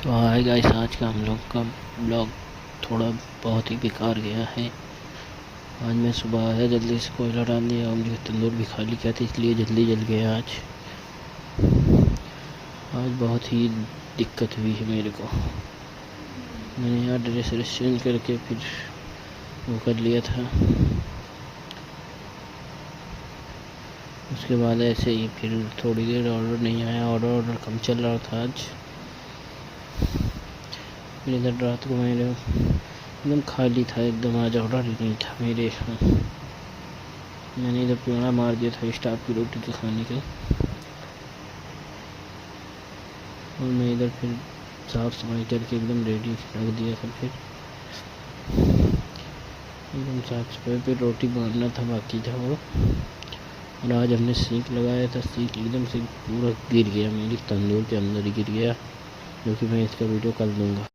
तो hi guys, आज का हम लोग का ब्लॉग थोड़ा बहुत ही बेकार गया है। आज मैं सुबह आया, जल्दी से कोयला डाल दिया और मुझे तंदूर भी खाली किया था, इसलिए जल्दी जल गया। आज बहुत ही दिक्कत हुई है मेरे को। मैंने यहाँ ड्रेस चेंज करके फिर वो कर लिया था। उसके बाद ऐसे ही फिर थोड़ी देर ऑर्डर नहीं आया, ऑर्डर कम चल रहा था आज। फिर इधर रात को मेरे एकदम खाली था, एकदम आज ऑर्डर ही नहीं था मेरे यहाँ। मैंने इधर पेड़ा मार दिया था स्टाफ की रोटी के खाने के, और मैं इधर फिर साफ सफाई करके एकदम रेडी रख दिया था। फिर एकदम साफ सफाई पे रोटी मारना था, बाकी था वो। और आज हमने सीख लगाया था, सीख एकदम से पूरा गिर गया, मेरी तंदूर के अंदर ही गिर गया, जो कि मैं इसका वीडियो कल दूंगा।